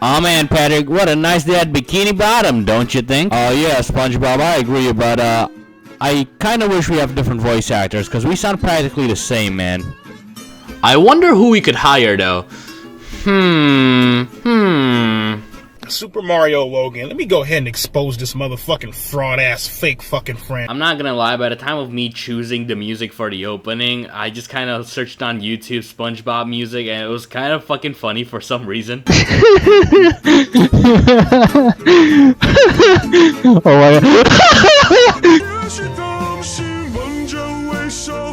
Oh man, Patrick, what a nice day at Bikini Bottom, don't you think? Oh yeah, SpongeBob, I agree, but I kinda wish we have different voice actors, cause we sound practically the same, man. I wonder who we could hire, though. Super Mario Logan, let me go ahead and expose this motherfucking fraud-ass fake fucking friend. I'm not gonna lie, by the time of me choosing the music for the opening, I just kind of searched on YouTube SpongeBob music, and it was kind of fucking funny for some reason. Oh my god.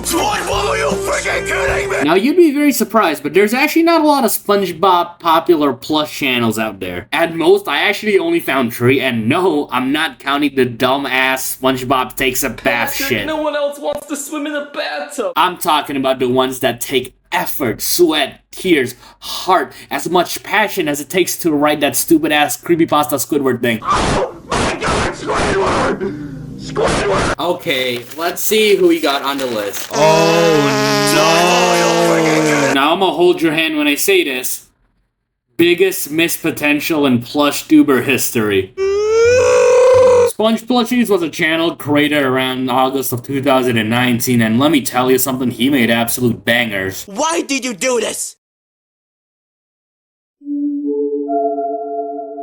SpongeBob, are you freaking kidding me? Now, you'd be very surprised, but there's actually not a lot of SpongeBob popular plush channels out there. At most, I actually only found 3, and no, I'm not counting the dumb-ass SpongeBob takes a bath shit. No one else wants to swim in the bathtub. I'm talking about the ones that take effort, sweat, tears, heart, as much passion as it takes to write that stupid-ass creepypasta Squidward thing. Oh my god, Squidward! Squidward! Okay, let's see who we got on the list. Oh no! Now I'm gonna hold your hand when I say this. Biggest missed potential in Plushtuber history. Spongeplushies was a channel created around August of 2019, and let me tell you something, he made absolute bangers. Why did you do this?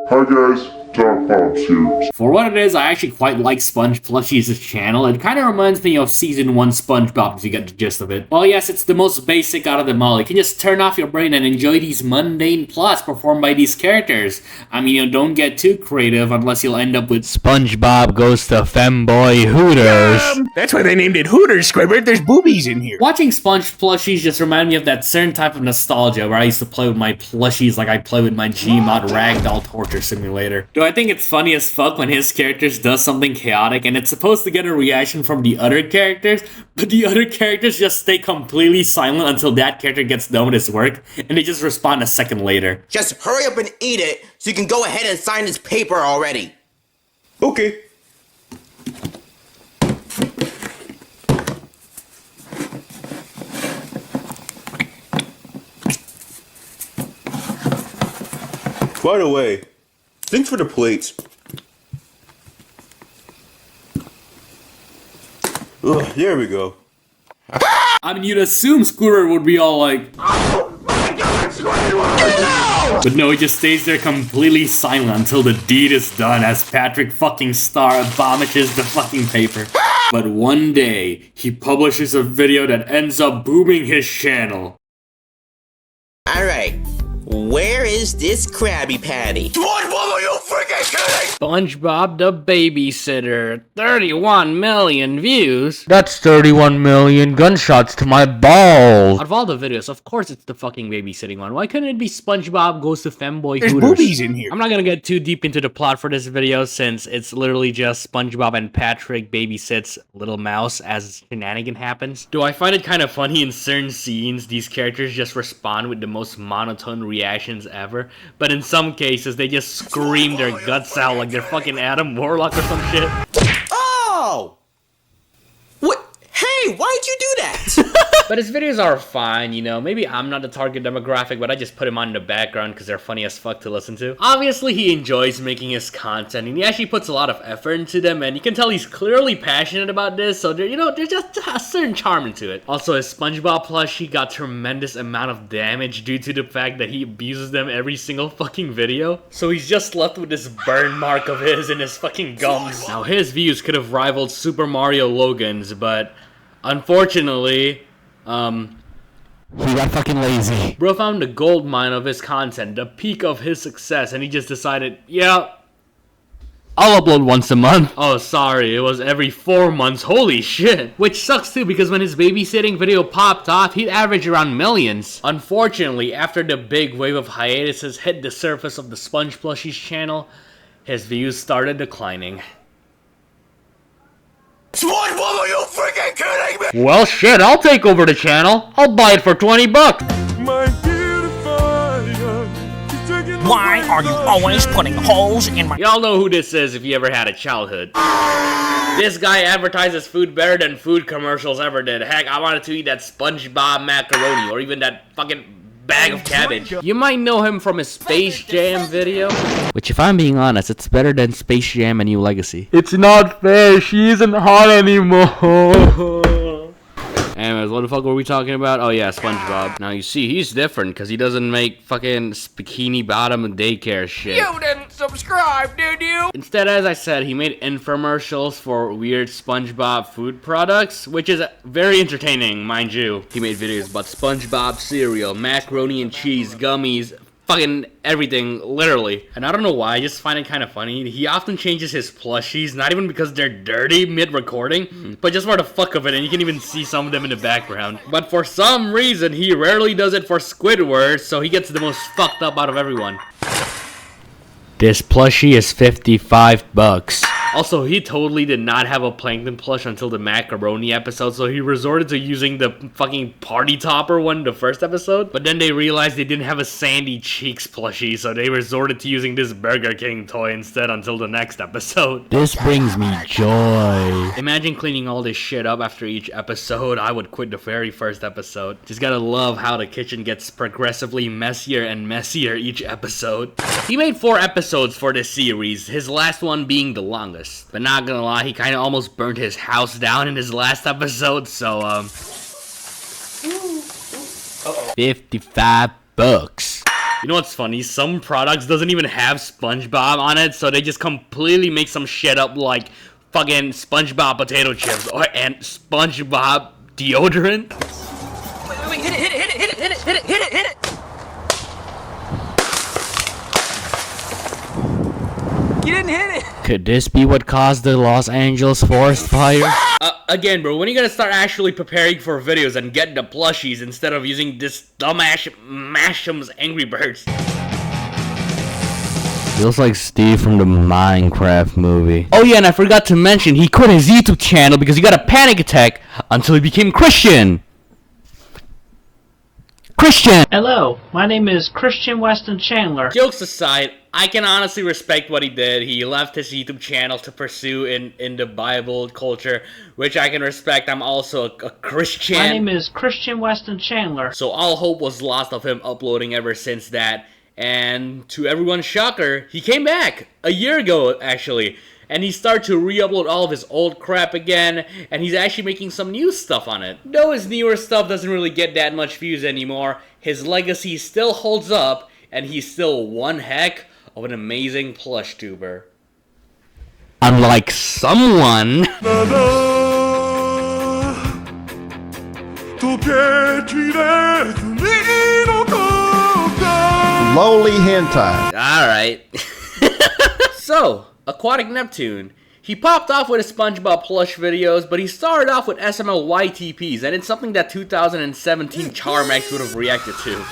Hi guys, Tom Pops here. For what it is, I actually quite like Spongeplushies' channel. It kind of reminds me of Season 1 SpongeBob, if you get the gist of it. Well, yes, it's the most basic out of them all. You can just turn off your brain and enjoy these mundane plots performed by these characters. I mean, you know, don't get too creative unless you'll end up with SpongeBob goes to Femboy Hooters. That's why they named it Hooters, Squidward. There's boobies in here. Watching Spongeplushies just remind me of that certain type of nostalgia where I used to play with my plushies like I play with my Gmod Ragdoll Torture Simulator. Do I think it's funny as fuck when his characters does something chaotic and it's supposed to get a reaction from the other characters, but the other characters just stay completely silent until that character gets done with his work, and they just respond a second later. Just hurry up and eat it so you can go ahead and sign this paper already. Okay. By the way, thanks for the plates. Ugh, there we go. I mean, you'd assume Scooter would be all like, Oh my god, Squidward! but no, he just stays there completely silent until the deed is done as Patrick fucking Star abomishes the fucking paper. But one day, he publishes a video that ends up booming his channel. Alright, where is this Krabby Patty? SpongeBob, are you freaking kidding? SpongeBob the Babysitter. 31 million views. That's 31 million gunshots to my balls. Out of all the videos, of course it's the fucking babysitting one. Why couldn't it be SpongeBob goes to Femboy There's Hooters? boobies in here. I'm not gonna get too deep into the plot for this video since it's literally just SpongeBob and Patrick babysits Little Mouse as shenanigan happens. Do I find it kind of funny in certain scenes these characters just respond with the most monotone reactions ever, but in some cases they just scream their guts out like they're fucking Adam Warlock or some shit. Oh! What? Hey, why'd you do that? But his videos are fine, you know. Maybe I'm not the target demographic, but I just put him on in the background because they're funny as fuck to listen to. Obviously, he enjoys making his content, and he actually puts a lot of effort into them, and you can tell he's clearly passionate about this, so there, you know, there's just a certain charm into it. Also, his SpongeBob plushie got tremendous amount of damage due to the fact that he abuses them every single fucking video. So he's just left with this burn mark of his in his fucking gums. Now, his views could have rivaled Super Mario Logan's, but unfortunately, He got fucking lazy. bro found the gold mine of his content, the peak of his success, and he just decided, yeah, I'll upload once a month. oh sorry, it was every 4 months, holy shit. Which sucks too, because when his babysitting video popped off, he'd average around millions. Unfortunately, after the big wave of hiatuses hit the surface of the Spongeplushies channel, his views started declining. SpongeBob, are you freaking kidding me? Well, shit, I'll take over the channel. I'll buy it for 20 bucks. Why are you always putting holes in my... Y'all know who this is if you ever had a childhood. This guy advertises food better than food commercials ever did. Heck, I wanted to eat that SpongeBob macaroni or even that fucking bag of cabbage. You might know him from his Space Jam video. Which, if I'm being honest, it's better than Space Jam: A New Legacy. It's not fair, she isn't hot anymore. Anyways, what the fuck were we talking about? Oh yeah, SpongeBob. Now you see, he's different because he doesn't make fucking bikini bottom daycare shit. You didn't subscribe, did you? Instead, as I said, he made infomercials for weird SpongeBob food products, which is very entertaining, mind you. He made videos about SpongeBob cereal, macaroni and cheese, gummies, fucking everything, literally. And I don't know why, I just find it kind of funny. He often changes his plushies, not even because they're dirty mid-recording, but just for the fuck of it, and you can even see some of them in the background. But for some reason, he rarely does it for Squidward, so he gets the most fucked up out of everyone. This plushie is $55. Also, he totally did not have a Plankton plush until the macaroni episode, so he resorted to using the fucking party topper one the first episode. But then they realized they didn't have a Sandy Cheeks plushie, so they resorted to using this Burger King toy instead until the next episode. This brings me joy. Imagine cleaning all this shit up after each episode. I would quit the very first episode. Just gotta love how the kitchen gets progressively messier and messier each episode. He made 4 episodes for this series, his last one being the longest. But not gonna lie, he kinda almost burnt his house down in his last episode, so, $55. You know what's funny? Some products doesn't even have SpongeBob on it, so they just completely make some shit up like fucking SpongeBob potato chips and SpongeBob deodorant. Wait, hit it. You didn't hit it. Could this be what caused the Los Angeles forest fire? Again, bro, when are you gonna start actually preparing for videos and getting the plushies instead of using this dumbass Masham's Angry Birds? Feels like Steve from the Minecraft movie. Oh yeah, and I forgot to mention, he quit his YouTube channel because he got a panic attack until he became Christian. Christian! Hello, my name is Christian Weston Chandler. Jokes aside, I can honestly respect what he did. He left his YouTube channel to pursue in the Bible culture, which I can respect. I'm also a Christian. My name is Christian Weston Chandler. So all hope was lost of him uploading ever since that. And to everyone's shocker, he came back a year ago, actually. And he started to re-upload all of his old crap again, and he's actually making some new stuff on it. Though his newer stuff doesn't really get that much views anymore, his legacy still holds up, and he's still one heck of an amazing Plushtuber. Unlike someone... Lowly hentai. Alright. So, Aquatic Neptune. He popped off with his SpongeBob plush videos, but he started off with SML YTPs, and it's something that 2017 Charmax would have reacted to.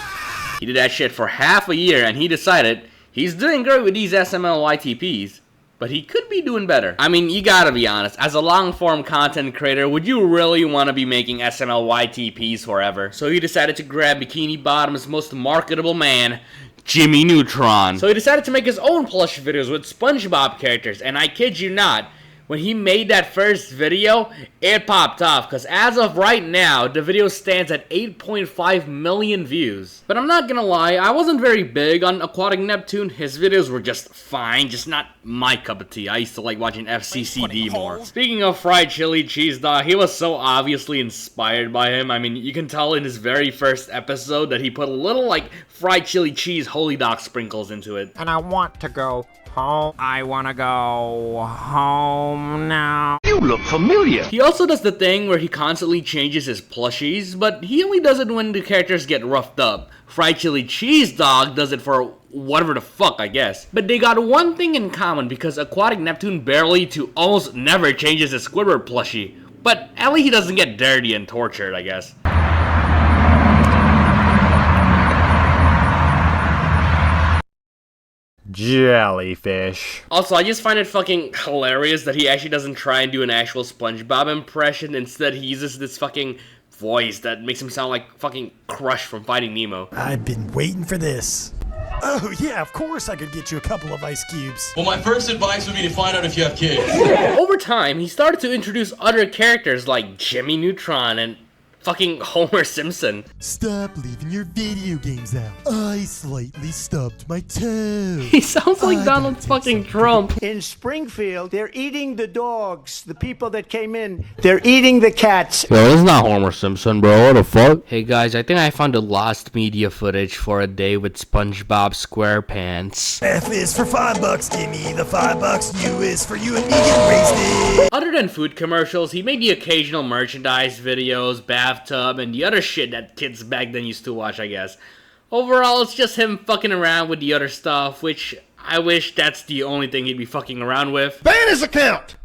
He did that shit for half a year, and he decided he's doing great with these SML YTPs, but he could be doing better. I mean, you gotta be honest, as a long-form content creator, would you really want to be making SML YTPs forever? So he decided to grab Bikini Bottom's most marketable man, Jimmy Neutron. So he decided to make his own plush videos with SpongeBob characters, and I kid you not, when he made that first video, it popped off, because as of right now, the video stands at 8.5 million views. But I'm not gonna lie, I wasn't very big on Aquatic Neptune. His videos were just fine, just not my cup of tea. I used to like watching FCCD more. Speaking of fried chili cheese dog, he was so obviously inspired by him. I mean, you can tell in his very first episode that he put a little like fried chili cheese holy dog sprinkles into it. And I want to go home. I want to go home now. You look familiar. He also does the thing where he constantly changes his plushies, but he only does it when the characters get roughed up. Fried Chili Cheese Dog does it for whatever the fuck, I guess. But they got one thing in common, because Aquatic Neptune barely to almost never changes his Squidward plushie. But at least he doesn't get dirty and tortured, I guess. Jellyfish. Also, I just find it fucking hilarious that he actually doesn't try and do an actual SpongeBob impression. Instead, he uses this fucking voice that makes him sound like fucking Crush from Finding Nemo. I've been waiting for this. Oh yeah, of course I could get you a couple of ice cubes. Well, my first advice would be to find out if you have kids. Over time, he started to introduce other characters like Jimmy Neutron and fucking Homer Simpson. Stop leaving your video games out. I slightly stubbed my toe. He sounds like Donald fucking Trump. In Springfield, they're eating the dogs. The people that came in, they're eating the cats. Yo, this is not Homer Simpson, bro. What the fuck? Hey guys, I think I found the lost media footage for A Day with SpongeBob SquarePants. F is for $5. Give me the $5. U is for you and me get wasted. Other than food commercials, he made the occasional merchandise videos, bathtub, and the other shit that kids back then used to watch, I guess. Overall, it's just him fucking around with the other stuff, which I wish that's the only thing he'd be fucking around with. Ban his account!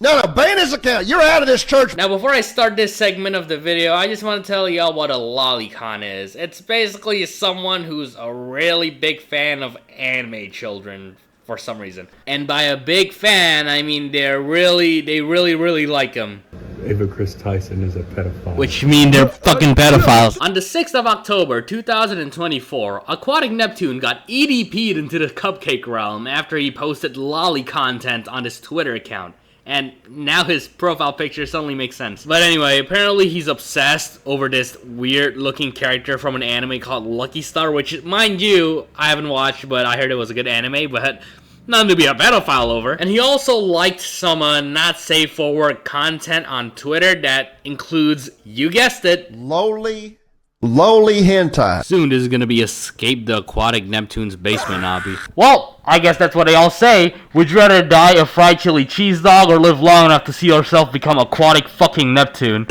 No, ban his account! You're out of this church! Now, before I start this segment of the video, I just want to tell y'all what a lolicon is. It's basically someone who's a really big fan of anime children for some reason. And by a big fan, I mean they really like them. Ava Chris Tyson is a pedophile. Which mean they're fucking pedophiles. On the 6th of October, 2024, Aquatic Neptune got EDP'd into the cupcake realm after he posted lolly content on his Twitter account. And now his profile picture suddenly makes sense. But anyway, apparently he's obsessed over this weird looking character from an anime called Lucky Star, which, mind you, I haven't watched, but I heard it was a good anime, but nothing to be a pedophile over. And he also liked some not safe for work content on Twitter that includes, you guessed it, lowly hentai. Soon this is gonna be Escape the Aquatic Neptune's basement, Nobby. well, I guess that's what they all say. Would you rather die a fried chili cheese dog or live long enough to see yourself become Aquatic fucking Neptune?